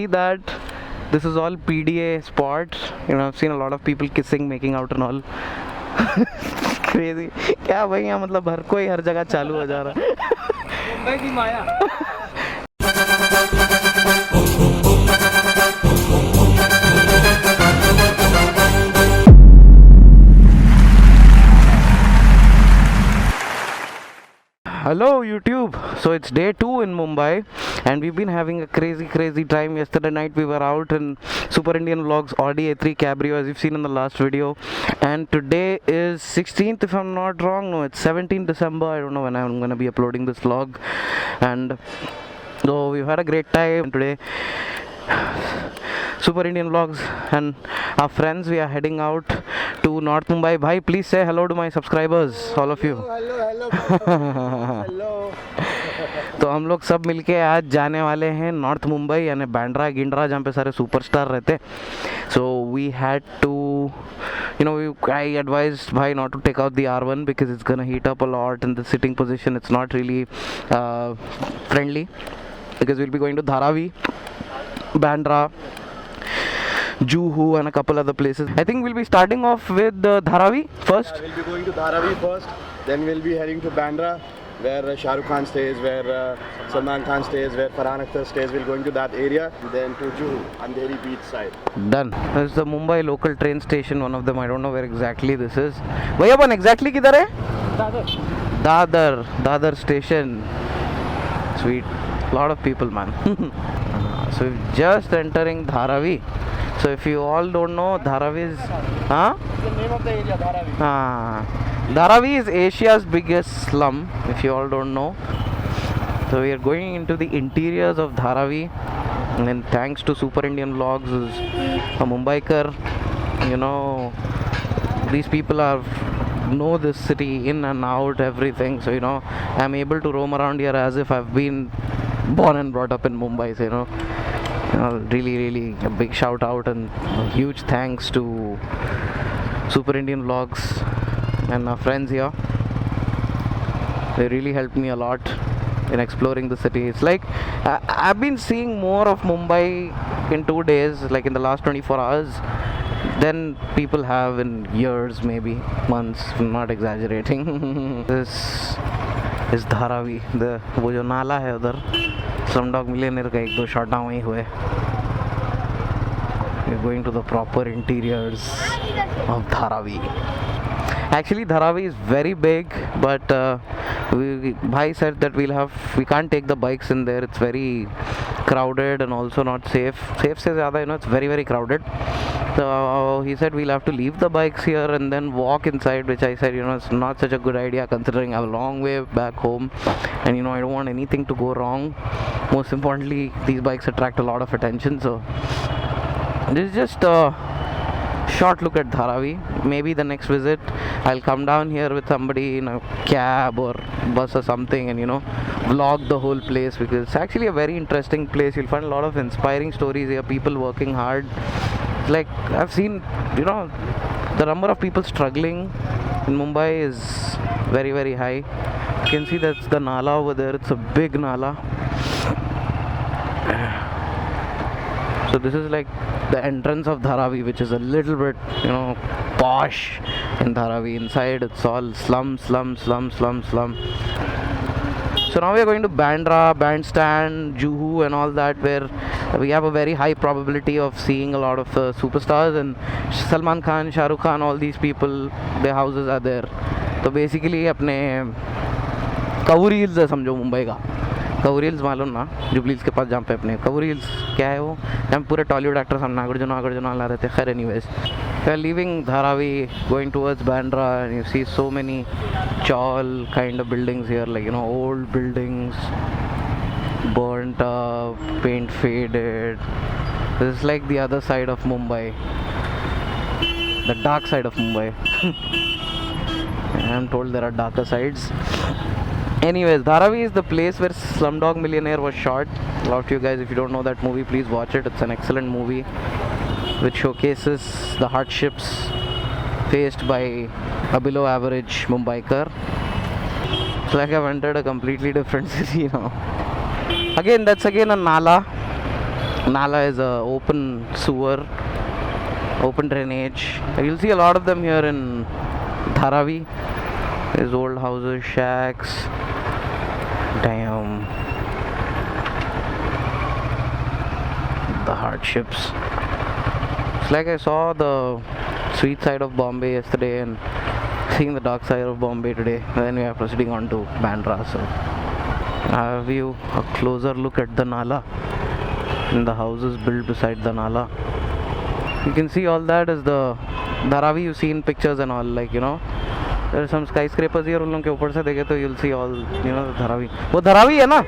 see that this is all PDA spots. You know, I've seen a lot of people kissing, making out and all. Crazy. क्या भाई यहाँ मतलब हर कोई हर जगह चालू हो जा रहा है. मुंबई की माया. Hello YouTube. So it's day 2 in Mumbai and we've been having a crazy time. Yesterday night we were out in Super Indian Vlogs Audi A3 Cabrio, as you've seen in the last video, and today is 16th if I'm not wrong. No, it's 17th December. I don't know when I'm gonna be uploading this vlog, and so we've had a great time today. Super Indian Vlogs and our friends, we are heading out to North Mumbai. Bhai, please say hello to my subscribers, all of you. Hello. तो हम लोग सब मिलके आज जाने वाले हैं north Mumbai यानी बैंड्रा गिंड्रा, जहाँ पे सारे सुपरस्टार रहते. So we had to, you know, I advised bhai not to take out the R1 because it's gonna heat up a lot in the sitting position. It's not really friendly because we'll be going to Dharavi, Bandra, Juhu and a couple other places. I think we'll be starting off with Dharavi first. Yeah, we'll be going to Dharavi first, then we'll be heading to Bandra, where Shah Rukh Khan stays, where Salman Khan stays, where Farhan Akhtar stays. We're going to that area, then to Juhu, Andheri beach side. Done. This is the Mumbai local train station, one of them. I don't know where exactly this is. Bhaiya upon exactly किधर है? Dadar station. Sweet. Lot of people, man. So we're just entering Dharavi. So if you all don't know, Dharavi is... Huh? The name of the area, Dharavi. Dharavi is Asia's biggest slum, if you all don't know. So we are going into the interiors of Dharavi, and then thanks to Super Indian Vlogs, who's a Mumbaikar. You know, these people know this city in and out, everything. So, you know, I'm able to roam around here as if I've been born and brought up in Mumbai. So, you know, really a big shout out and a huge thanks to Super Indian Vlogs and our friends here. They really helped me a lot in exploring the city. It's like I've been seeing more of Mumbai in 2 days, like in the last 24 hours, than people have in years, maybe months. I'm not exaggerating. This is Dharavi. वो जो नाला है उधर, Slumdog Millionaire का 1-2 shot वहीं हुए. We're going to the proper interiors of Dharavi. Actually, Dharavi is very big, but Bhai said that we can't take the bikes in there. It's very crowded and also not safe. Safe se zyada, you know, it's very crowded. So he said we'll have to leave the bikes here and then walk inside, which I said, you know, it's not such a good idea considering I have a long way back home, and you know, I don't want anything to go wrong. Most importantly, these bikes attract a lot of attention. So this is just a short look at Dharavi. Maybe the next visit I'll come down here with somebody in a cab or bus or something and, you know, vlog the whole place, because it's actually a very interesting place. You'll find a lot of inspiring stories here, people working hard. Like I've seen, you know, the number of people struggling in Mumbai is very high. You can see that's the Nala over there. It's a big Nala. So this is like the entrance of Dharavi, which is a little bit, you know, posh in Dharavi. Inside it's all slum. So now we are going to Bandra, Bandstand, Juhu and all that, where we have a very high probability of seeing a lot of superstars, and Salman Khan, Shah Rukh Khan, all these people, their houses are there. So basically अपने कवरी hills है समझो मुंबई का. कवरी hills मालूम ना, jubilee hills के पास जहाँ पे अपने कवरी हिल्स क्या है वो, जहाँ पूरे टॉलीवुड एक्टर्स हम नागार्जुन ला रहे थे. खैर anyways, we are leaving Dharavi, going towards Bandra, and you see so many chawl kind of buildings here, like, you know, old buildings, burnt up, paint faded. This is like the other side of Mumbai, the dark side of Mumbai. I'm told there are darker sides. Anyways, Dharavi is the place where Slumdog Millionaire was shot. A lot of you guys, if you don't know that movie, please watch it. It's an excellent movie which showcases the hardships faced by a below average Mumbaikar. It's like I've entered a completely different city now. Again, that's again a Nala. Nala is a open sewer, open drainage. You'll see a lot of them here in Dharavi. There's old houses, shacks. Damn. The hardships. It's like I saw the sweet side of Bombay yesterday and seeing the dark side of Bombay today. Then we are proceeding on to Bandra. So I'll have you a closer look at the Nala and the houses built beside the Nala. You can see all that is the Dharavi you see in pictures and all, like, you know, there are some skyscrapers here. उन लोगों के ऊपर से देखे तो you'll see all, you know, the Dharavi. वो Dharavi है ना?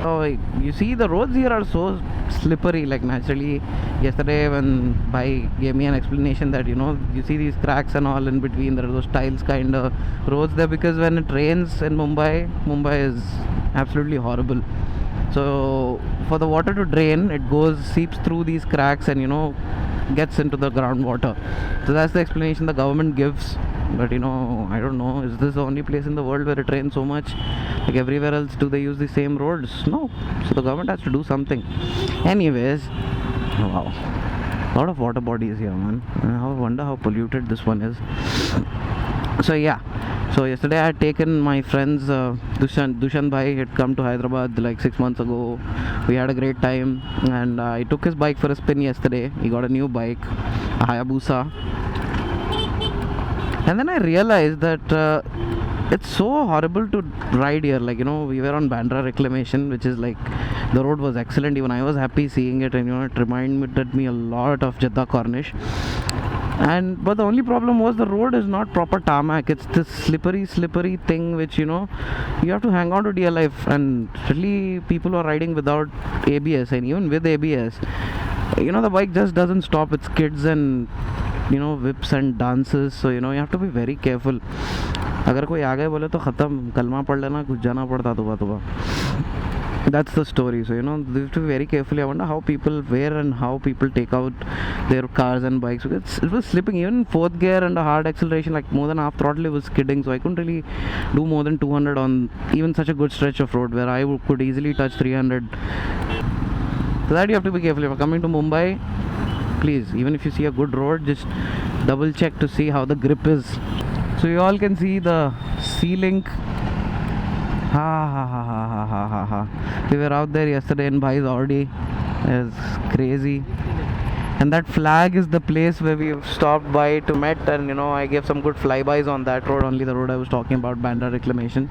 Oh, you see the roads here are so slippery. Like naturally, yesterday when Bhai gave me an explanation that, you know, you see these cracks and all in between. There are those tiles kind of roads there because when it rains in Mumbai, Mumbai is absolutely horrible. So for the water to drain, it seeps through these cracks and, you know, gets into the groundwater. So that's the explanation the government gives. But, you know, I don't know, is this the only place in the world where it rains so much? Like everywhere else, do they use the same roads? No. So the government has to do something. Anyways, wow, a lot of water bodies here, man. I wonder how polluted this one is. So yeah, so yesterday I had taken my friends, Dushan Bhai had come to Hyderabad like 6 months ago. We had a great time and I took his bike for a spin yesterday. He got a new bike, a Hayabusa. And then I realized that it's so horrible to ride here. Like, you know, we were on Bandra Reclamation, which is like, the road was excellent. Even I was happy seeing it, and, you know, it reminded me a lot of Jeddah Cornish. But the only problem was the road is not proper tarmac. It's this slippery thing which, you know, you have to hang on to dear life. And really, people are riding without ABS, and even with ABS, you know, the bike just doesn't stop. It's kids and, you know, whips and dances. So, you know, you have to be very careful. अगर कोई आ गए बोले तो ख़त्म, कलमा पढ़ लेना, कुछ जाना पड़ता सुबह. That's the story. So, you know, they have to be very careful. I wonder how people, where and how people take out their cars and bikes. It was slipping. Even in fourth gear and a hard acceleration, like more than half throttle, it was skidding. So I couldn't really do more than 200 on even such a good stretch of road where I could easily touch 300. So that you have to be careful. If you're coming to Mumbai, please, even if you see a good road, just double check to see how the grip is. So you all can see the C-Link. We were out there yesterday in Bhai's Audi. It's crazy. And that flag is the place where we stopped by to meet, and, you know, I gave some good flybys on that road, only the road I was talking about, Bandra Reclamation.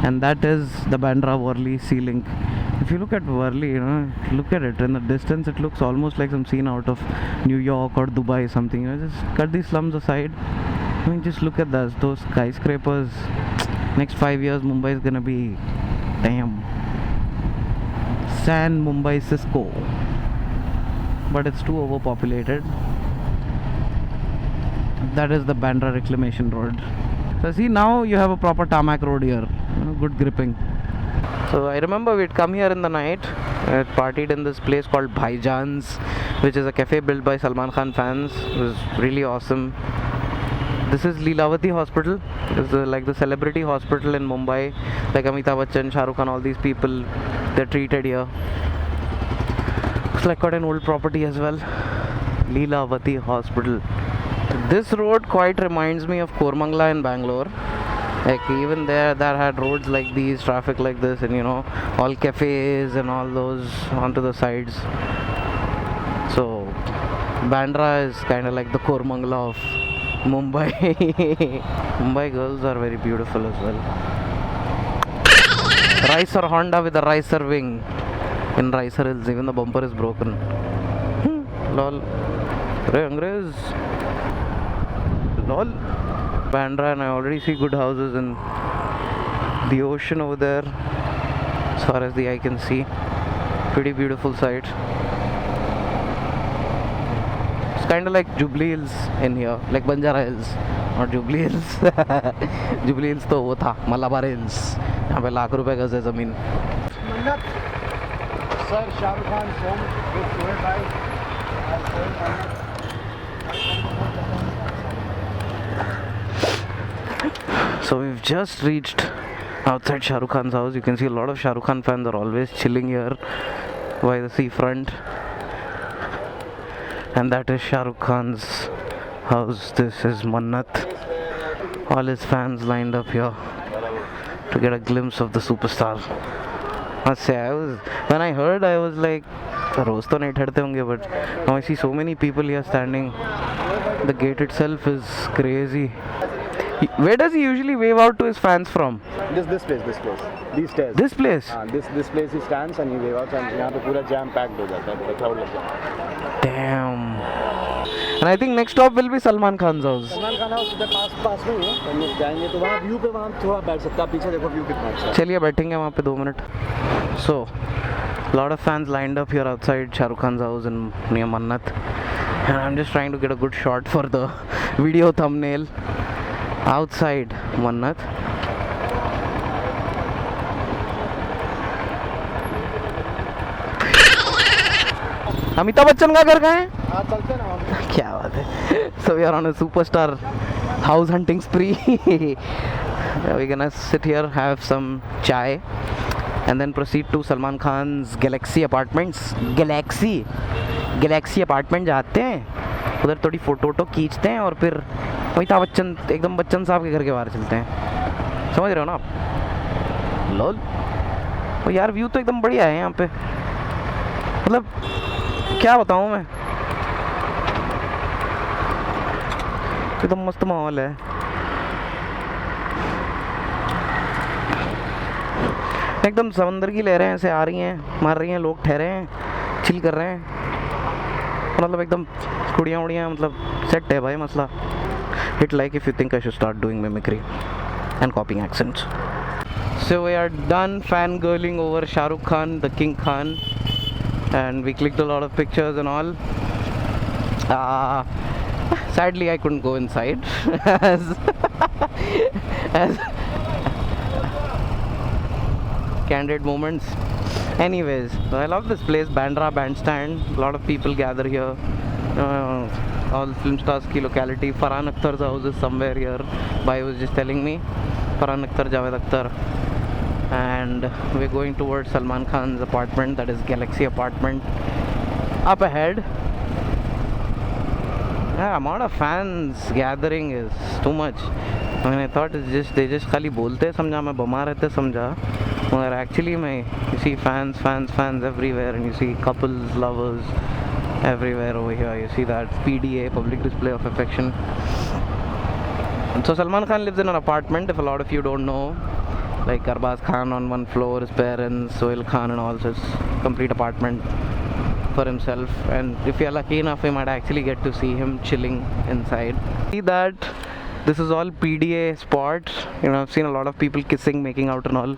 And that is the Bandra Worli C-Link. If you look at Worli, you know, look at it in the distance, it looks almost like some scene out of New York or Dubai, something. You know, just cut these slums aside. I mean, just look at those skyscrapers. Next 5 years, Mumbai is gonna be, damn, San Mumbai Cisco. But it's too overpopulated. That is the Bandra Reclamation Road. So see, now you have a proper tarmac road here. You know, good gripping. So I remember we'd come here in the night. I partied in this place called Bhaijaan's, which is a cafe built by Salman Khan fans. It was really awesome. This is Leelavati Hospital. It's like the celebrity hospital in Mumbai. Like Amitabh Bachchan, Shah Rukh Khan, all these people, they're treated here. Looks like quite an old property as well. Leelavati Hospital. This road quite reminds me of Kormangla in Bangalore. Like even there, that had roads like these, traffic like this, and, you know, all cafes and all those onto the sides. So Bandra is kind of like the Kormangla of Mumbai. Mumbai girls are very beautiful as well. Ricer Honda with a Ricer wing in Ricer Hills. Even the bumper is broken. Lol. Hey, Angrez. Lol. Bandra, and I already see good houses and the ocean over there as far as the eye can see. Pretty beautiful sight. It's kind of like Jubilee Hills in here, like Banjara Hills, not Jubilee Hills. Jubilee Hills तो वो था Malabar Hills. यहाँ पे लाख रुपए गज है ज़मीन. Sir, Shah Rukh Khan's home with Sohail Bhai. So we've just reached outside Shah Rukh Khan's house. You can see a lot of Shah Rukh Khan fans are always chilling here by the seafront. and that is Shah Rukh Khan's house. This is Mannat. All his fans lined up here to get a glimpse of the superstar. Must say, when I heard, I was like, रोज तो नहीं ठहरते होंगे, but now I see so many people here standing. The gate itself is crazy. Where does he usually wave out to his fans from? This place. These stairs. This place? This place he stands and he wave out and यहाँ पे पूरा jam packed हो जाता है, crowd लग जाता है. Damn. And I think next stop will be Salman Khan's house. Salman Khan house इधर पास में ही है. हम लोग जाएंगे तो वहाँ व्यू पे वहाँ थोड़ा बैठ सकता है. पीछे देखो व्यू कितना अच्छा है. चलिए बैठेंगे वहाँ पे 2 minute. So, lot of fans lined up here outside Shah Rukh Khan's house in near Mannat, and I'm just trying to get a good shot for the video thumbnail outside Mannat. Amitabh Bachchan का घर कहाँ है? हाँ चलते हैं ना हम. क्या बात है. So we are on a superstar house hunting spree. We're gonna sit here, have some chai, and then proceed to Salman Khan's Galaxy Apartments. Galaxy Apartment जाते हैं, उधर थोड़ी फोटो खींचते हैं और फिर अमिताभ बच्चन एकदम बच्चन साहब के घर के बाहर चलते हैं. समझ रहे हो ना आप? लॉल. और यार व्यू तो एकदम बढ़िया है यहाँ पे. मतलब क्या बताऊँ मैं, एकदम मस्त माहौल है. एकदम समंदर की लहरें ऐसे आ रही हैं, मार रही हैं, लोग ठहरे हैं, चिल कर रहे हैं. मतलब एकदम कुड़ियाँ उड़ियाँ, मतलब सेट है भाई मसला. Hit like if you think I should start doing mimicry and copying accents. So we are done fangirling over Shah Rukh Khan, the King Khan, and we clicked a lot of pictures and all. Sadly, I couldn't go inside as candid moments. Anyways, I love this place, Bandra Bandstand. A lot of people gather here. All film stars की locality. Farhan Akhtar's house is somewhere here. Bhai was just telling me. Farhan Akhtar, Javed Akhtar. And we're going towards Salman Khan's apartment, that is Galaxy Apartment. Up ahead. Yeah, amount of fans gathering is too much. I mean, I thought it's just they just खाली बोलते समझा, मैं बमा रहते समझा, मगर actually मैं you see fans everywhere, and you see couples, lovers everywhere over here. You see that PDA, public display of affection. So Salman Khan lives in an apartment, if a lot of you don't know. Like Arbaz Khan on one floor, his parents, Sohail Khan, and also his complete apartment for himself. And if you're lucky enough, you might actually get to see him chilling inside. See that this is all PDA spot. You know, I've seen a lot of people kissing, making out and all.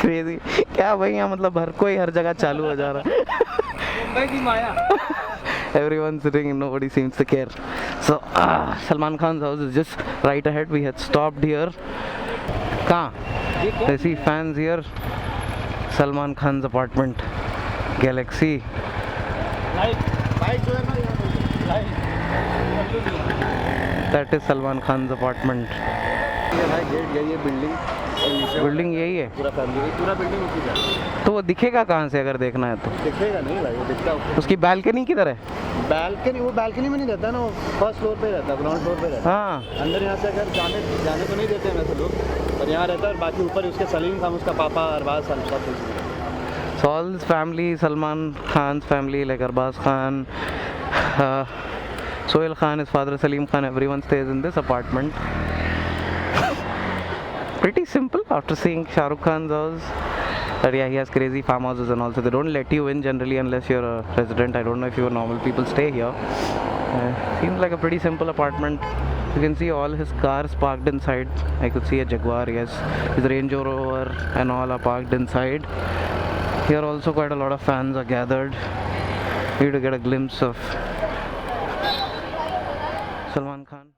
Crazy. क्या भाई यहाँ मतलब हर कोई हर जगह चालू हो जा रहा है. मुंबई की माया. Everyone sitting and nobody seems to care. So Salman Khan's house is just right ahead. We had stopped here. कहाँ? I see fans here. Salman Khan's apartment, Galaxy. That is Salman Khan's apartment. Building यही है. पूरा building उसी का. तो वो दिखेगा कहाँ से अगर देखना है तो? दिखेगा नहीं भाई, वो दिखता है. उसकी बालकनी किधर है? बालकनी, वो बालकनी में नहीं रहता ना, वो फर्स्ट फ्लोर पे रहता है, ग्राउंड फ्लोर पे रहता है. हाँ. अंदर यहाँ से अगर जाने तो नहीं देते हैं वैसे लोग, पर यहाँ रहता है. और बाकी ऊपर उसके सलीम खान, उसका पापा अरबाज खान, सब. So all his family, Salman Khan's family, like Arbaz Khan, Sohail Khan, his father Salim Khan, everyone stays in this apartment. Pretty simple after seeing Shah Rukh Khan's house. But yeah, he has crazy farmhouses and also they don't let you in generally unless you're a resident. I don't know if you normal people stay here. Seems like a pretty simple apartment. You can see all his cars parked inside. I could see a Jaguar, yes. His Range Rover and all are parked inside. Here also quite a lot of fans are gathered here to get a glimpse of Salman Khan.